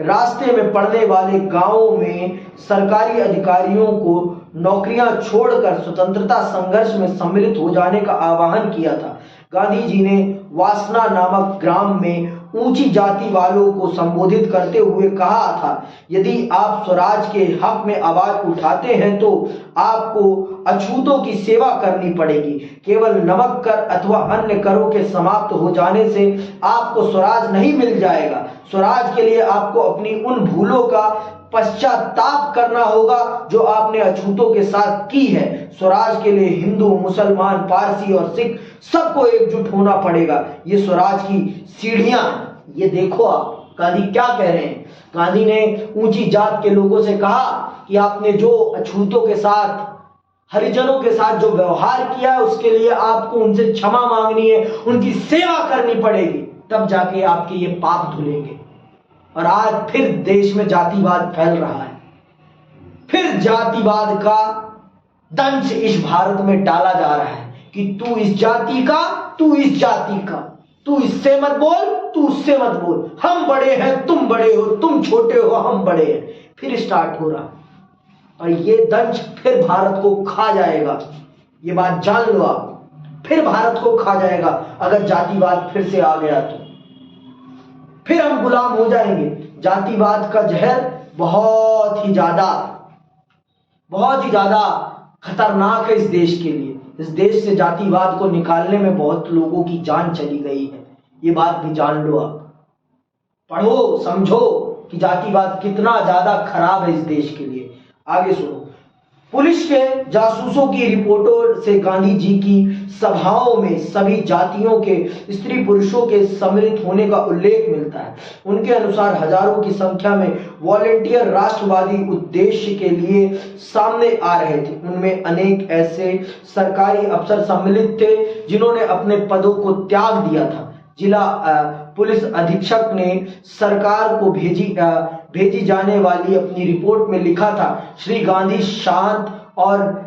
रास्ते में पड़ने वाले गांवों में सरकारी अधिकारियों को नौकरियां छोड़कर स्वतंत्रता संघर्ष में सम्मिलित हो जाने का आह्वान किया था। गांधी जी ने वासना नामक ग्राम में ऊंची जाति वालों को संबोधित करते हुए कहा था, यदि आप स्वराज के हक में आवाज उठाते हैं तो आपको अछूतों की सेवा करनी पड़ेगी। केवल नमक कर अथवा अन्य करों के समाप्त हो जाने से आपको स्वराज नहीं मिल जाएगा। स्वराज के लिए आपको अपनी उन भूलों का पश्चाताप करना होगा जो आपने अछूतों के साथ की है। स्वराज के लिए हिंदू, मुसलमान, पारसी और सिख सबको एकजुट होना पड़ेगा। ये स्वराज की सीढ़ियां। ये देखो आप गांधी क्या कह रहे हैं। गांधी ने ऊंची जात के लोगों से कहा कि आपने जो अछूतों के साथ, हरिजनों के साथ जो व्यवहार किया है उसके लिए आपको उनसे क्षमा मांगनी है, उनकी सेवा करनी पड़ेगी, तब जाके आपके ये पाप धुलेंगे। और आज फिर देश में जातिवाद फैल रहा है, फिर जातिवाद का दंश इस भारत में डाला जा रहा है। कि तू इस जाति का, तू इस जाति का, तू इससे मत बोल, तू उससे मत बोल, हम बड़े हैं तुम बड़े हो, तुम छोटे हो हम बड़े हैं। फिर स्टार्ट हो रहा और ये दंश फिर भारत को खा जाएगा, ये बात जान लो आप। फिर भारत को खा जाएगा अगर जातिवाद फिर से आ गया तो। फिर हम गुलाम हो जाएंगे। जातिवाद का जहर बहुत ही ज्यादा खतरनाक है इस देश के लिए। इस देश से जातिवाद को निकालने में बहुत लोगों की जान चली गई है, ये बात भी जान लो आप। पढ़ो समझो कि जातिवाद कितना ज्यादा खराब है इस देश के लिए। आगे सुनो। पुलिस के जासूसों की रिपोर्टों से गांधी जी की सभाओं में सभी जातियों के स्त्री पुरुषों के सम्मिलित होने का उल्लेख मिलता है। उनके अनुसार हजारों की संख्या में वॉलंटियर राष्ट्रवादी उद्देश्य के लिए सामने आ रहे थे। उनमें अनेक ऐसे सरकारी अफसर सम्मिलित थे जिन्होंने अपने पदों को त्याग दिया था। जिला पुलिस अधीक्षक ने सरकार को भेजी जाने वाली अपनी रिपोर्ट में लिखा था, श्री गांधी शांत और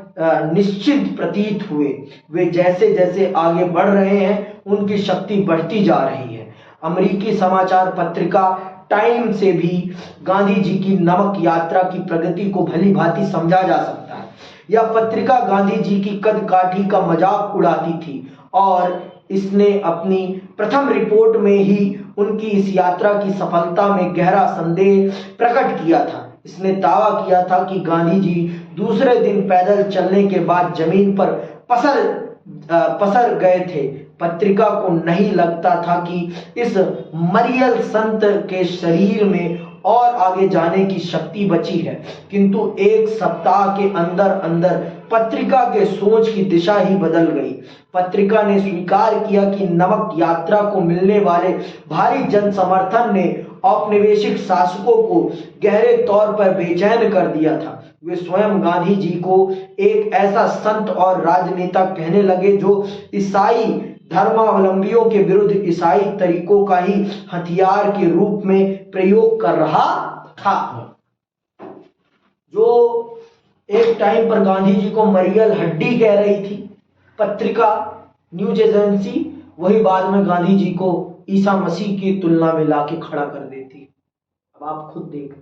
निश्चित प्रतीत हुए। वे जैसे जैसे आगे बढ़ रहे हैं उनकी शक्ति बढ़ती जा रही है। अमेरिकी समाचार पत्रिका टाइम से भी गांधी जी की नमक यात्रा की प्रगति को भली भांति समझा जा सकता है। यह पत्रिका गांधी जी की कदकाठी का मजाक उड़ाती थी और इसने अपनी प्रथम रिपोर्ट में ही उनकी इस यात्रा की सफलता में गहरा संदेह प्रकट किया था। इसने दावा किया था कि गांधी जी दूसरे दिन पैदल चलने के बाद जमीन पर पसर गए थे। पत्रिका को नहीं लगता था कि इस मरियल संत के शरीर में और आगे जाने की शक्ति बची है, किंतु एक सप्ताह के अंदर अंदर पत्रिका के सोच की दिशा ही बदल गई। पत्रिका ने स्वीकार किया कि नमक यात्रा को मिलने वाले भारी जन समर्थन ने औपनिवेशिक शासकों को गहरे तौर पर बेचैन कर दिया था। वे स्वयं गांधी जी को एक ऐसा संत और राजनेता कहने लगे जो ईसाई धर्मावलंबियों के विरुद्ध ईसाई तरीकों का ही हथियार के रूप में प्रयोग कर रहा था। जो एक टाइम पर गांधी जी को मरियल हड्डी कह रही थी पत्रिका, न्यूज एजेंसी, वही बाद में गांधी जी को ईसा मसीह की तुलना में लाके खड़ा कर देती। अब आप खुद देख,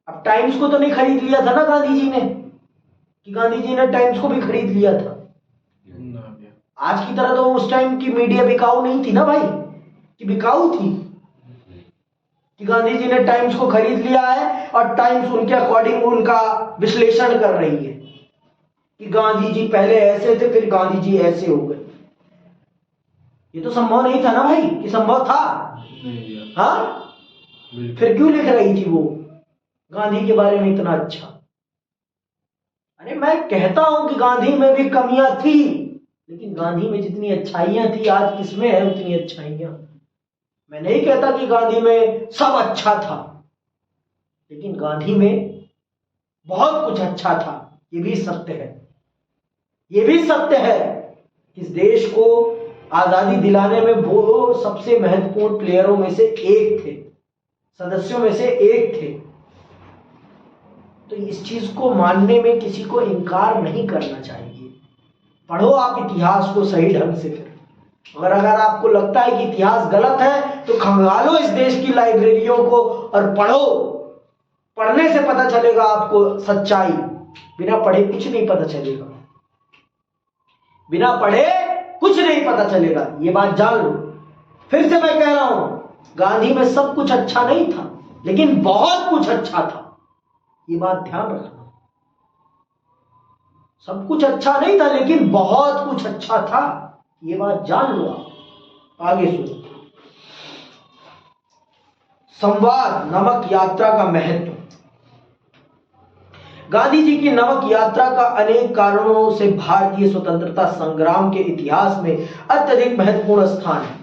अब टाइम्स को तो नहीं खरीद लिया था ना गांधी जी ने, कि गांधी जी ने टाइम्स को भी खरीद लिया था। आज की तरह तो उस टाइम की मीडिया बिकाऊ नहीं थी ना भाई, कि बिकाऊ थी कि गांधी जी ने टाइम्स को खरीद लिया है और टाइम्स उनके अकॉर्डिंग उनका विश्लेषण कर रही है कि गांधी जी पहले ऐसे थे फिर गांधी जी ऐसे हो गए। ये तो संभव नहीं था ना भाई, कि संभव था? हाँ, फिर क्यों लिख रही थी वो गांधी के बारे में इतना अच्छा? अरे मैं कहता हूं कि गांधी में भी कमियां थी, लेकिन गांधी में जितनी अच्छाइयां थी आज किसमें है उतनी अच्छाइयां? मैं नहीं कहता कि गांधी में सब अच्छा था, लेकिन गांधी में बहुत कुछ अच्छा था। ये भी सत्य है, ये भी सत्य है। इस देश को आजादी दिलाने में वो सबसे महत्वपूर्ण प्लेयरों में से एक थे, सदस्यों में से एक थे। तो इस चीज को मानने में किसी को इनकार नहीं करना चाहिए। पढ़ो आप इतिहास को सही ढंग से। फिर अगर आपको लगता है कि इतिहास गलत है तो खंगालो इस देश की लाइब्रेरियों को और पढ़ो। पढ़ने से पता चलेगा आपको सच्चाई, बिना पढ़े कुछ नहीं पता चलेगा। बिना पढ़े कुछ नहीं पता चलेगा, ये बात जान लो। फिर से मैं कह रहा हूं, गांधी में सब कुछ अच्छा नहीं था, लेकिन बहुत कुछ अच्छा था। ये बात ध्यान रखना। सब कुछ अच्छा नहीं था, लेकिन बहुत कुछ अच्छा था, ये बात जान लो आप। आगे सुनो। संवाद, नमक यात्रा का महत्व। गांधी जी की नमक यात्रा का अनेक कारणों से भारतीय स्वतंत्रता संग्राम के इतिहास में अत्यधिक महत्वपूर्ण स्थान है।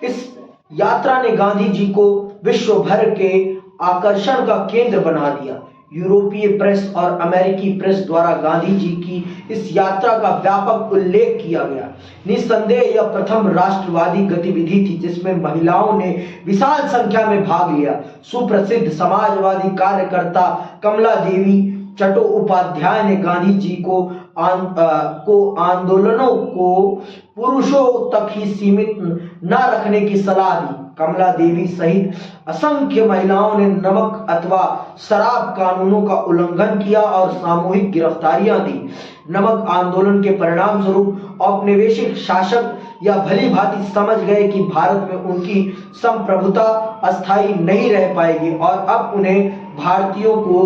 इस यात्रा ने गांधी जी को विश्व भर के आकर्षण का केंद्र बना दिया। यूरोपीय प्रेस और अमेरिकी प्रेस द्वारा गांधी जी की इस यात्रा का व्यापक उल्लेख किया गया। निस्संदेह यह प्रथम राष्ट्रवादी गतिविधि थी जिसमें महिलाओं ने विशाल संख्या में भाग लिया। सुप्रसिद्ध समाजवादी कार्यकर्ता कमला देवी चट्टोपाध्याय ने गांधी जी को आंदोलनों को पुरुषों तक ही सीमित न रखने की सलाह दी। कमला देवी सहित असंख्य महिलाओं ने नमक अथवा शराब कानूनों का उल्लंघन किया और सामूहिक गिरफ्तारियां दी। नमक आंदोलन के परिणाम स्वरूप औपनिवेशिक शासक या भली भांति समझ गए कि भारत में उनकी संप्रभुता अस्थायी नहीं रह पाएगी और अब उन्हें भारतीयों को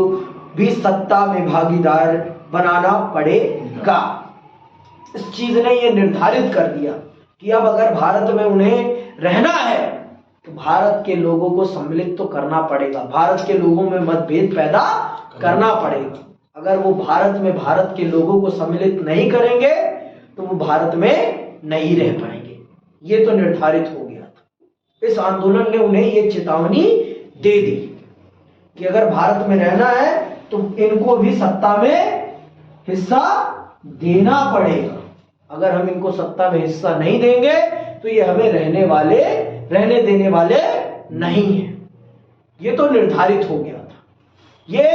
भी सत्ता में भागीदार बनाना पड़ेगा। इस चीज ने यह निर्धारित कर दिया कि अब अगर भारत में उन्हें रहना है तो भारत के लोगों को सम्मिलित तो करना पड़ेगा, भारत के लोगों में मतभेद पैदा करना पड़ेगा। अगर वो भारत में भारत के लोगों को सम्मिलित नहीं करेंगे तो वो भारत में नहीं रह पाएंगे। ये तो निर्धारित हो गया था। इस आंदोलन ने उन्हें ये चेतावनी दे दी कि अगर भारत में रहना है तो इनको भी सत्ता में हिस्सा देना पड़ेगा। अगर हम इनको सत्ता में हिस्सा नहीं देंगे तो ये हमें रहने देने वाले नहीं है। ये तो निर्धारित हो गया था। ये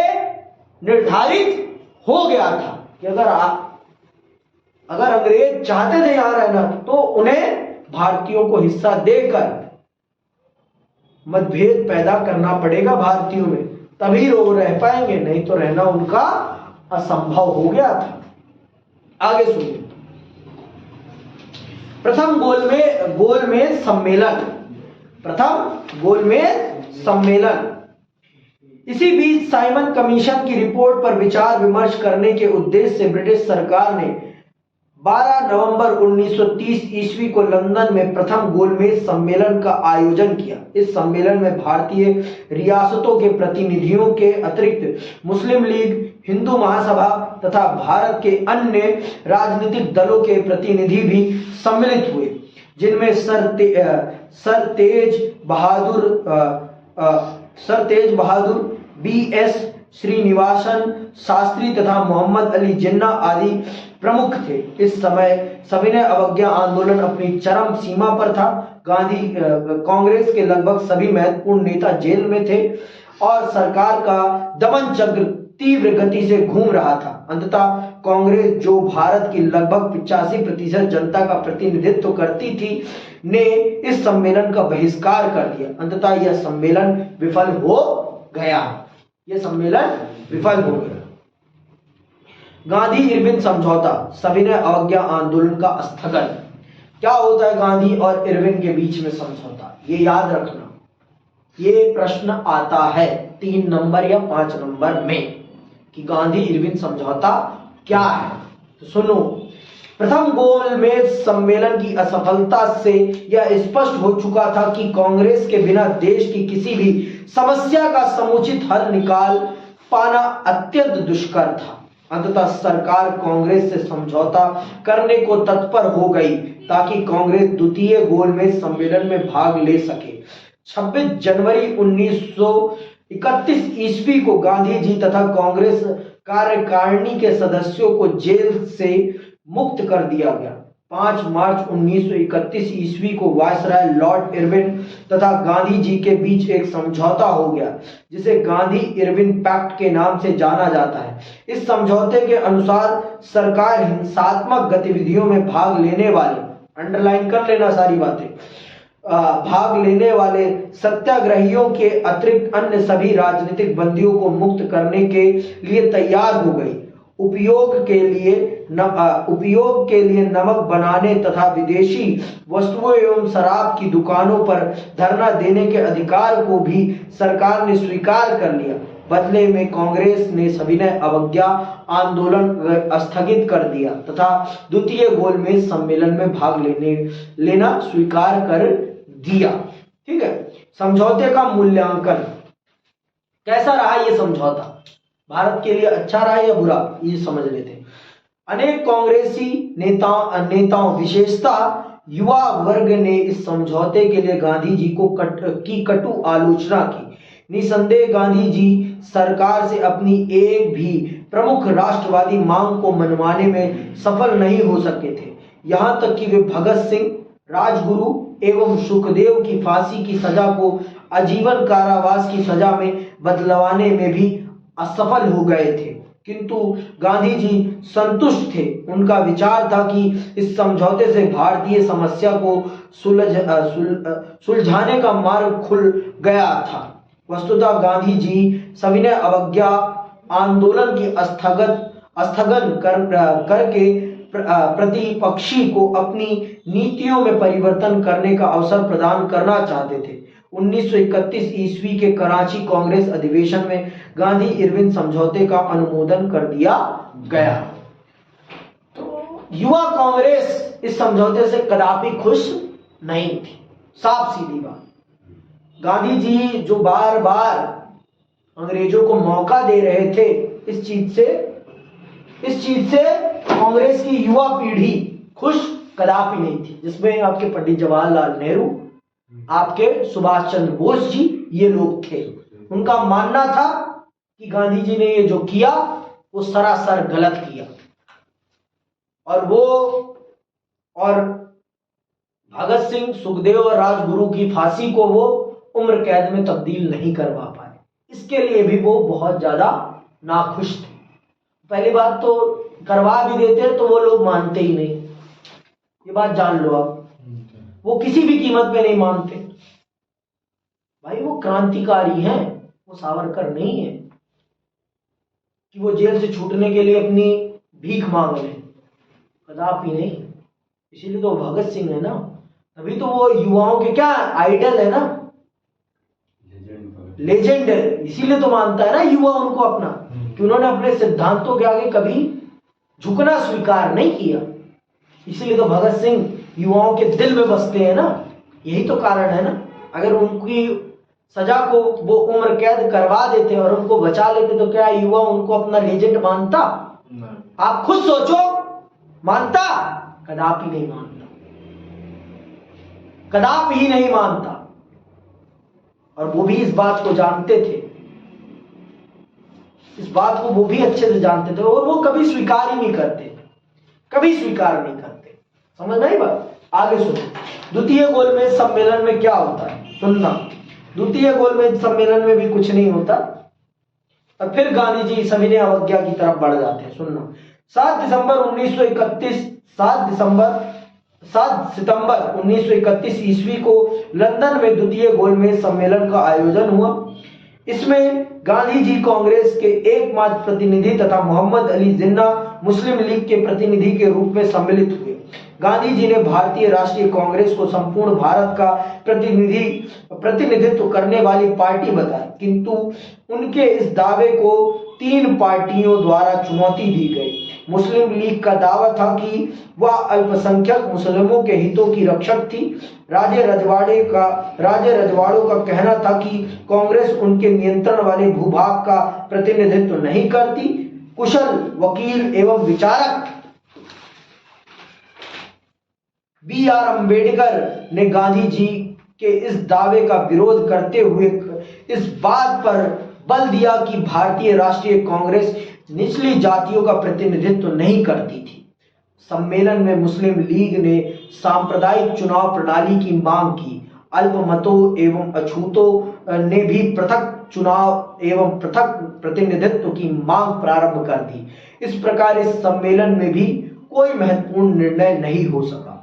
निर्धारित हो गया था कि अगर अंग्रेज चाहते थे यहां रहना तो उन्हें भारतीयों को हिस्सा देकर मतभेद पैदा करना पड़ेगा भारतीयों में, तभी वो रह पाएंगे, नहीं तो रहना उनका असंभव हो गया था। आगे सुनिए। प्रथम गोलमेज सम्मेलन। इसी बीच साइमन कमीशन की रिपोर्ट पर विचार विमर्श करने के उद्देश्य से ब्रिटिश सरकार ने 12 नवंबर 1930 ईस्वी को लंदन में प्रथम गोलमेज सम्मेलन का आयोजन किया। इस सम्मेलन में भारतीय रियासतों के प्रतिनिधियों के अतिरिक्त मुस्लिम लीग, हिंदू महासभा तथा भारत के अन्य राजनीतिक दलों के प्रतिनिधि भी सम्मिलित हुए, जिनमें सर तेज बहादुर, B.S. श्रीनिवासन शास्त्री तथा मोहम्मद अली जिन्ना आदि प्रमुख थे। इस समय सविनय अवज्ञा आंदोलन अपनी चरम सीमा पर था। कांग्रेस के लगभग सभी महत्वपूर्ण नेता जेल में थे और सरकार का दमन चक्र तीव्र गति से घूम रहा था। अंततः कांग्रेस, जो भारत की लगभग 85% जनता का प्रतिनिधित्व करती थी, ने इस सम्मेलन का बहिष्कार कर दिया। अंततः यह सम्मेलन विफल हो गया। गांधी इरविन समझौता, सविनय अवज्ञा आंदोलन का स्थगन। क्या होता है गांधी और इरविन के बीच में समझौता? ये याद रखना, ये प्रश्न आता है 3 नंबर या 5 नंबर में कि गांधी इरविन समझौता क्या है। तो सुनो, प्रथम गोलमेज सम्मेलन की असफलता से यह स्पष्ट हो चुका था कि कांग्रेस के बिना देश की किसी भी समस्या का समुचित हल निकाल पाना अत्यंत दुष्कर था। अंततः सरकार कांग्रेस से समझौता करने को तत्पर हो गई ताकि कांग्रेस द्वितीय गोलमेज सम्मेलन में भाग ले सके। 26 जनवरी 1931 ईस्वी को गांधी जी तथा कांग्रेस कार्यकारिणी के सदस्यों को जेल से मुक्त कर दिया गया। 5 मार्च 1931 ईस्वी को वायसराय लॉर्ड इरविन तथा गांधी जी के बीच एक समझौता हो गया, जिसे गांधी इरविन पैक्ट के नाम से जाना जाता है। इस समझौते के अनुसार सरकार हिंसात्मक गतिविधियों में भाग लेने वाले, अंडरलाइन कर लेना सारी बातें, भाग लेने वाले सत्याग्रहियों के अतिरिक्त अन्य सभी राजनीतिक बंदियों को मुक्त करने के लिए तैयार हो गई। उपयोग के लिए नमक बनाने तथा विदेशी वस्तुओं एवं शराब की दुकानों पर धरना देने के अधिकार को भी सरकार ने स्वीकार कर लिया। बदले में कांग्रेस ने सविनय अवज्ञा आंदोलन स्थगित कर दिया तथा द्वितीय गोलमेज सम्मेलन में भाग लेना स्वीकार कर दिया। ठीक है। समझौते का मूल्यांकन कैसा रहा? ये समझौता भारत के लिए अच्छा रहा या बुरा, ये समझ लेते हैं। अनेक कांग्रेसी नेताओं विशेषतः युवा वर्ग ने इस समझौते के लिए गांधी जी की कटु आलोचना की। निसंदेह गांधी जी सरकार से अपनी एक भी प्रमुख राष्ट्रवादी मांग को मनवाने में सफल नहीं हो सके थे। यहां तक कि वे भगत सिंह, राजगुरु एवं सुखदेव की फांसी की सजा को आजीवन कारावास की सजा में बदलवाने में भी असफल हो गए थे, किंतु गांधी जी संतुष्ट थे। उनका विचार था कि इस समझौते से भारतीय समस्या को सुलझाने का मार्ग खुल गया था। वस्तुतः गांधी जी सविनय अवज्ञा आंदोलन की स्थगन करके प्रतिपक्षी को अपनी नीतियों में परिवर्तन करने का अवसर प्रदान करना चाहते थे। 1931 ईस्वी के कराची कांग्रेस अधिवेशन में गांधी इरविन समझौते का अनुमोदन कर दिया गया। तो युवा कांग्रेस इस समझौते से कदापि खुश नहीं थी, साफ सीधी बात। गांधी जी जो बार बार अंग्रेजों को मौका दे रहे थे, इस चीज से कांग्रेस की युवा पीढ़ी खुश कदापि नहीं थी, जिसमें आपके पंडित जवाहरलाल नेहरू, आपके सुभाष चंद्र बोस जी, ये लोग थे। उनका मानना था कि गांधी जी ने ये जो किया वो सरासर गलत किया, और भगत सिंह, सुखदेव और राजगुरु की फांसी को वो उम्र कैद में तब्दील नहीं करवा पाए। इसके लिए भी वो बहुत ज्यादा नाखुश थे। पहली बात तो करवा भी देते तो वो लोग मानते ही नहीं, ये बात जान लो आप। वो किसी भी कीमत पे नहीं मानते। भाई वो क्रांतिकारी हैं, वो सावरकर नहीं है कि वो जेल से छूटने के लिए अपनी भीख मांग लें, कदापि नहीं। इसीलिए तो भगत सिंह है ना, तभी तो वो युवाओं के क्या आइडल है ना, लेजेंड है। इसीलिए तो मानता है ना युवा उनको अपना, कि उन्होंने अपने सिद्धांतों के आगे कभी झुकना स्वीकार नहीं किया। इसीलिए तो भगत सिंह युवाओं के दिल में बसते हैं ना, यही तो कारण है ना। अगर उनकी सजा को वो उम्र कैद करवा देते और उनको बचा लेते तो क्या युवा उनको अपना लेजेंड मानता? आप खुद सोचो, मानता? कदापि नहीं मानता, कदापि ही नहीं मानता। और वो भी इस बात को जानते थे, इस बात को वो भी अच्छे से जानते थे, और वो कभी स्वीकार ही नहीं करते, कभी स्वीकार नहीं करते। समझ नहीं बात? आगे सुनो, द्वितीय गोलमेज सम्मेलन में क्या होता है, सुनना। द्वितीय गोलमेज सम्मेलन में भी कुछ नहीं होता, और फिर गांधी जी सविनय अवज्ञा की तरफ बढ़ जाते हैं। सुनना, 7 सितंबर 1931 ईस्वी को लंदन में द्वितीय गोलमेज सम्मेलन का आयोजन हुआ। इसमें गांधी जी कांग्रेस के एकमात्र प्रतिनिधि तथा मोहम्मद अली जिन्ना मुस्लिम लीग के प्रतिनिधि के रूप में सम्मिलित हुए। गांधी जी ने भारतीय राष्ट्रीय कांग्रेस को संपूर्ण भारत का प्रतिनिधित्व करने वाली पार्टी बताया, किंतु उनके इस दावे को 3 पार्टियों द्वारा चुनौती दी गई। मुस्लिम लीग का दावा था कि वह अल्पसंख्यक मुस्लिमों के हितों की रक्षक थी। राजे रजवाड़ों का कहना था कि कांग्रेस उनके नियंत्रण वाले भूभाग का प्रतिनिधित्व नहीं करती। कुशल वकील एवं विचारक B.R. अम्बेडकर ने गांधी जी के इस दावे का विरोध करते हुए इस बात पर बल दिया कि भारतीय राष्ट्रीय कांग्रेस निचली जातियों का प्रतिनिधित्व नहीं करती थी। सम्मेलन में मुस्लिम लीग ने सांप्रदायिक चुनाव प्रणाली की मांग की। अल्पमतों एवं अछूतों ने भी पृथक चुनाव एवं पृथक प्रतिनिधित्व की मांग प्रारंभ कर दी। इस प्रकार इस सम्मेलन में भी कोई महत्वपूर्ण निर्णय नहीं हो सका।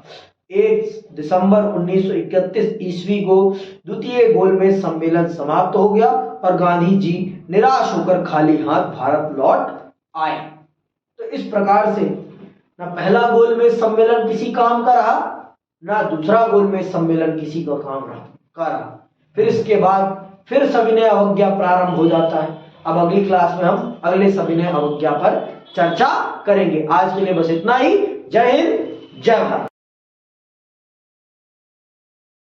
1 दिसंबर 1931 ईस्वी को द्वितीय गोलमेज सम्मेलन समाप्त हो गया और गांधी जी निराश होकर खाली हाथ भारत लौट आए। तो इस प्रकार से ना पहला गोलमेज सम्मेलन किसी काम का रहा, ना दूसरा गोलमेज सम्मेलन किसी का काम रहा। फिर इसके बाद फिर सविनय अवज्ञा प्रारंभ हो जाता है। अब अगली क्लास में हम अगले सविनय अवज्ञा पर चर्चा करेंगे। आज के लिए बस इतना ही। जय हिंद, जय भारत।